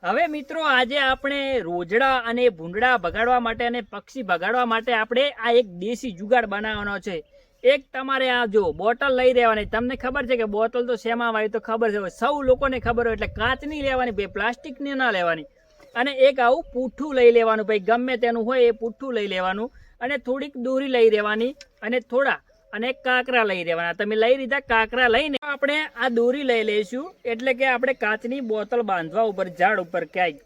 હવે મિત્રો આજે આપણે રોજડા અને ભૂંડડા ભગાડવા માટે અને પક્ષી ભગાડવા માટે આપણે આ એક દેશી જુગાડ બનાવવાનો છે। એક તમારે આ જો બોટલ લઈ રહેવાની। તમને ખબર છે કે બોટલ તો શેમાં આવી તો ખબર છે, સૌ લોકોને ખબર હોય, એટલે કાચની લેવાની ભાઈ, પ્લાસ્ટિકની ના લેવાની। અને એક આવું પૂઠું લઈ લેવાનું ભાઈ, ગમે તેનું હોય એ પૂઠું લઈ લેવાનું અને થોડીક દોરી લઈ રહેવાની અને થોડા અને કાંકરા લઈ રહેવાના। તમે લઈ લીધા કાંકરા લઈને આપણે આ દોરી લઈ લઈશું, એટલે કે આપણે કાચની બોટલ બાંધવા ઉપર ઝાડ ઉપર ક્યાંય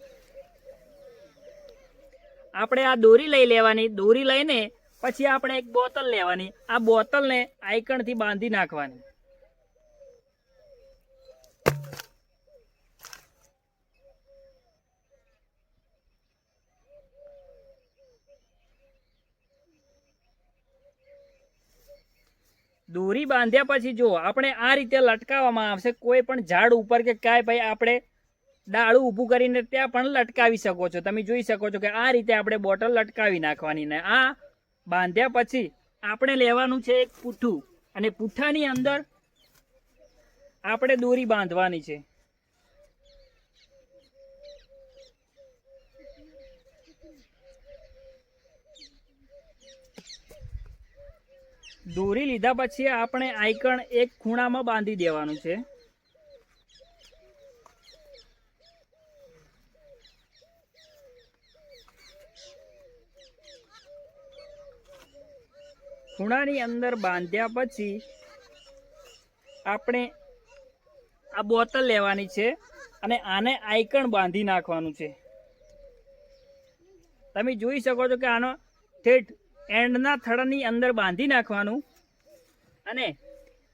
આપણે આ દોરી લઈ લેવાની। દોરી લઈને પછી આપણે એક બોટલ લેવાની, આ બોટલને આઈકણથી બાંધી નાખવાની। દોરી બાંધ્યા પછી જો આપણે આ રીતે લટકાવવામાં આવશે, કોઈ પણ ઝાડ ઉપર કે કાંઈ ભાઈ આપણે ડાળું ઊભું કરીને ત્યાં પણ લટકાવી શકો છો। તમે જોઈ શકો છો કે આ રીતે આપણે બોટલ લટકાવી નાખવાની। ને આ બાંધ્યા પછી આપણે લેવાનું છે એક પૂઠું, અને પૂઠાની અંદર આપણે દોરી બાંધવાની છે। દોરી લીધા પછી આપણે આઈકણ એક ખૂણામાં બાંધી દેવાનું છે। ખૂણાની અંદર બાંધ્યા પછી આપણે આ બોટલ લેવાની છે અને આને આઈકણ બાંધી નાખવાનું છે। તમે જોઈ શકો છો કે આનો ઠેઠ એન્ડના થડાની અંદર બાંધી નાખવાનું, અને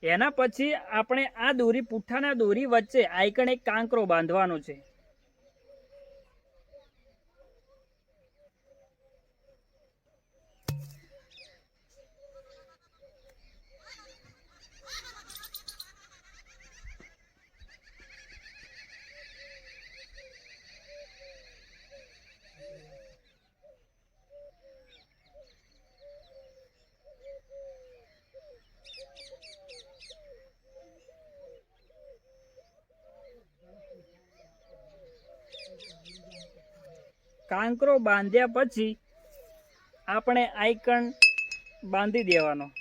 એના પછી આપણે આ દોરી પૂઠાના દોરી વચ્ચે આઈકણ એક કાંકરો બાંધવાનો છે। કાંકરો બાંધ્યા પછી આપણે આઈકણ બાંધી દેવાનો।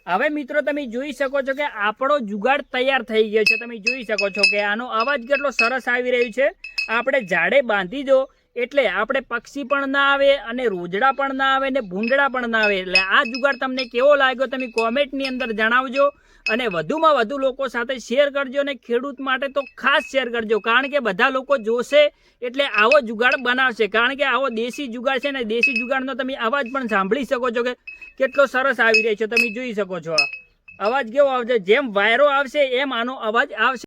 હવે મિત્રો તમે જોઈ શકો છો કે આપણો જુગાડ તૈયાર થઈ ગયો છે। તમે જોઈ શકો છો કે આનો અવાજ કેટલો સરસ આવી રહ્યો છે। આપણે ઝાડે બાંધી દો એટલે આપણે પક્ષી પણ ના આવે અને રોજડા પણ ના આવે ને ભૂંડડા પણ ના આવે। એટલે આ જુગાડ તમને કેવો લાગ્યો તમે કોમેન્ટની અંદર જણાવજો, અને વધુમાં વધુ લોકો સાથે શેર કરજો, અને ખેડૂત માટે તો ખાસ શેર કરજો, કારણ કે બધા લોકો જોશે એટલે આવો જુગાડ બનાવશે। કારણ કે આવો દેશી જુગાડ છે ને, દેશી જુગાડનો તમે અવાજ પણ સાંભળી શકો છો કે કેટલો સરસ આવી રહ્યો છે। તમે જોઈ શકો છો આ અવાજ કેવો આવશે, જેમ વાયરો આવશે એમ આનો અવાજ આવશે।